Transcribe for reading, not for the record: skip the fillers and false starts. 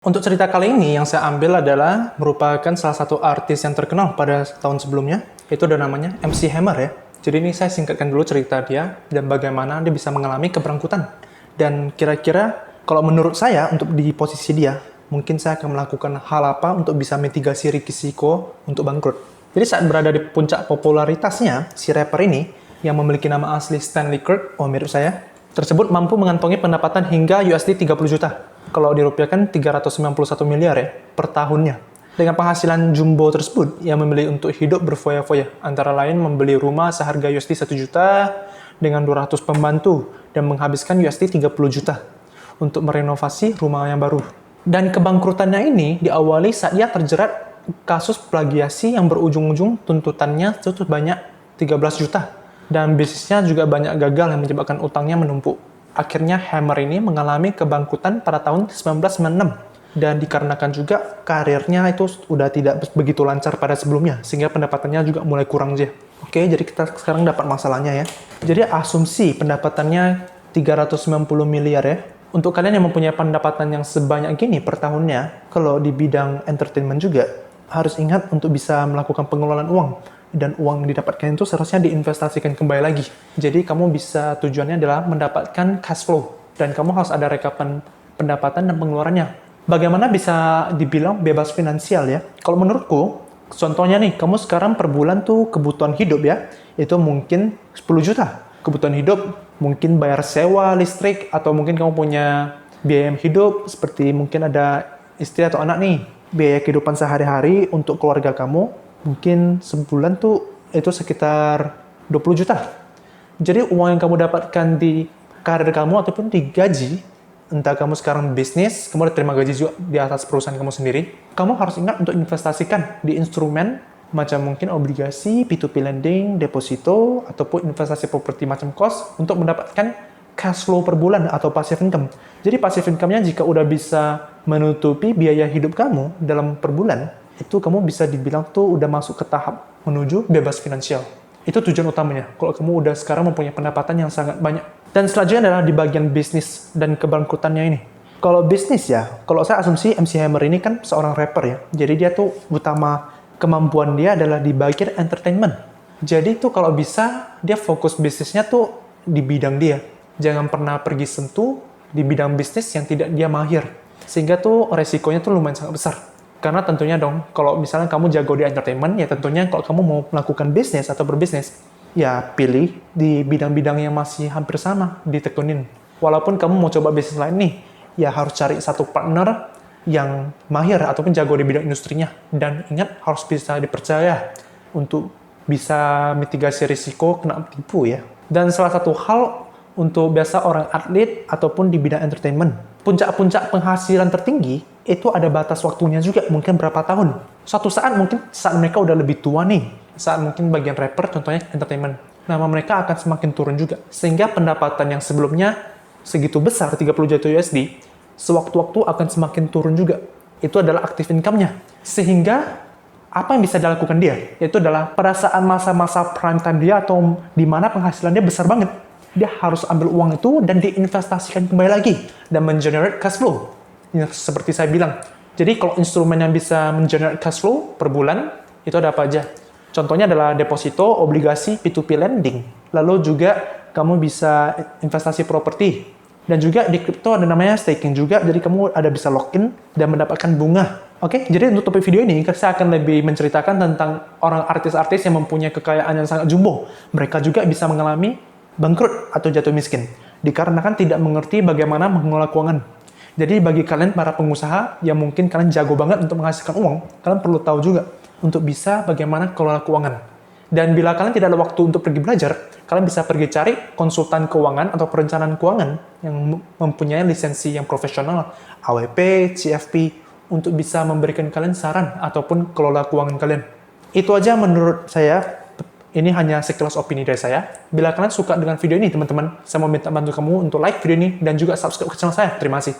Untuk cerita kali ini yang saya ambil adalah merupakan salah satu artis yang terkenal pada tahun sebelumnya. Itu ada namanya MC Hammer ya. Jadi ini saya singkatkan dulu cerita dia dan bagaimana dia bisa mengalami keberangkutan. Dan kira-kira kalau menurut saya untuk di posisi dia, mungkin saya akan melakukan hal apa untuk bisa mitigasi risiko untuk bangkrut. Jadi saat berada di puncak popularitasnya, si rapper ini yang memiliki nama asli Stanley Kirk, mirip saya, tersebut mampu mengantongi pendapatan hingga USD 30 juta. Kalau dirupiahkan 391 miliar ya per tahunnya. Dengan penghasilan jumbo tersebut, ia memilih untuk hidup berfoya-foya. Antara lain membeli rumah seharga USD 1 juta dengan 200 pembantu dan menghabiskan USD 30 juta untuk merenovasi rumah yang baru. Dan kebangkrutannya ini diawali saat ia terjerat kasus plagiasi yang berujung-ujung tuntutannya itu banyak 13 juta. Dan bisnisnya juga banyak gagal yang menyebabkan utangnya menumpuk. Akhirnya Hammer ini mengalami kebangkrutan pada tahun 1996. Dan dikarenakan juga karirnya itu udah tidak begitu lancar pada sebelumnya, sehingga pendapatannya juga mulai kurang aja. Oke, jadi kita sekarang dapat masalahnya ya. Jadi asumsi pendapatannya 390 miliar ya. Untuk kalian yang mempunyai pendapatan yang sebanyak gini per tahunnya, kalau di bidang entertainment juga, harus ingat untuk bisa melakukan pengelolaan uang. Dan uang yang didapatkan itu seharusnya diinvestasikan kembali lagi. Jadi kamu bisa, tujuannya adalah mendapatkan cash flow. Dan kamu harus ada rekapan pendapatan dan pengeluarannya. Bagaimana bisa dibilang bebas finansial ya? Kalau menurutku, contohnya nih, kamu sekarang per bulan tuh kebutuhan hidup ya, itu mungkin 10 juta. Kebutuhan hidup mungkin bayar sewa, listrik, atau mungkin kamu punya biaya hidup, seperti mungkin ada istri atau anak nih. Biaya kehidupan sehari-hari untuk keluarga kamu, mungkin sebulan tuh itu sekitar 20 juta. Jadi uang yang kamu dapatkan di karir kamu ataupun di gaji, entah kamu sekarang bisnis, kamu udah terima gaji juga di atas perusahaan kamu sendiri, kamu harus ingat untuk investasikan di instrumen macam mungkin obligasi, P2P lending, deposito, ataupun investasi properti macam kos untuk mendapatkan cash flow per bulan atau passive income. Jadi passive income-nya jika udah bisa menutupi biaya hidup kamu dalam per bulan, itu kamu bisa dibilang tuh udah masuk ke tahap menuju bebas finansial. Itu tujuan utamanya. Kalau kamu udah sekarang mempunyai pendapatan yang sangat banyak. Dan selanjutnya adalah di bagian bisnis dan kebangkrutannya ini. Kalau bisnis ya, kalau saya asumsi MC Hammer ini kan seorang rapper ya. Jadi dia tuh utama kemampuan dia adalah di bagian entertainment. Jadi tuh kalau bisa dia fokus bisnisnya tuh di bidang dia. Jangan pernah pergi sentuh di bidang bisnis yang tidak dia mahir. Sehingga tuh resikonya tuh lumayan sangat besar. Karena tentunya dong, kalau misalnya kamu jago di entertainment, ya tentunya kalau kamu mau melakukan bisnis atau berbisnis, ya pilih di bidang-bidang yang masih hampir sama, ditekunin. Walaupun kamu mau coba bisnis lain nih, ya harus cari satu partner yang mahir ataupun jago di bidang industrinya. Dan ingat, harus bisa dipercaya untuk bisa mitigasi risiko kena tipu ya. Dan salah satu hal untuk biasa orang atlet ataupun di bidang entertainment, puncak-puncak penghasilan tertinggi itu ada batas waktunya juga, mungkin berapa tahun. Suatu saat mungkin saat mereka udah lebih tua nih, saat mungkin bagian rapper contohnya entertainment, nama mereka akan semakin turun juga. Sehingga pendapatan yang sebelumnya segitu besar 30 juta USD, sewaktu-waktu akan semakin turun juga. Itu adalah active income-nya. Sehingga apa yang bisa dilakukan dia? Itu adalah pada saat masa-masa prime time dia atau di mana penghasilan dia besar banget, dia harus ambil uang itu dan diinvestasikan kembali lagi dan mengenerate cash flow. Ya, seperti saya bilang. Jadi kalau instrumen yang bisa mengenerate cash flow per bulan, itu ada apa aja? Contohnya adalah deposito, obligasi, P2P lending. Lalu juga kamu bisa investasi properti. Dan juga di crypto ada namanya staking juga, jadi kamu ada bisa login dan mendapatkan bunga. Oke, jadi untuk topik video ini, saya akan lebih menceritakan tentang orang artis-artis yang mempunyai kekayaan yang sangat jumbo. Mereka juga bisa mengalami bangkrut atau jatuh miskin, dikarenakan tidak mengerti bagaimana mengelola keuangan. Jadi bagi kalian para pengusaha yang mungkin kalian jago banget untuk menghasilkan uang, kalian perlu tahu juga untuk bisa bagaimana kelola keuangan. Dan bila kalian tidak ada waktu untuk pergi belajar, kalian bisa pergi cari konsultan keuangan atau perencanaan keuangan yang mempunyai lisensi yang profesional, AWP, CFP, untuk bisa memberikan kalian saran ataupun kelola keuangan kalian. Itu aja menurut saya. Ini hanya sekilas opini dari saya. Bila kalian suka dengan video ini, teman-teman, saya mau minta bantu kamu untuk like video ini dan juga subscribe ke channel saya. Terima kasih.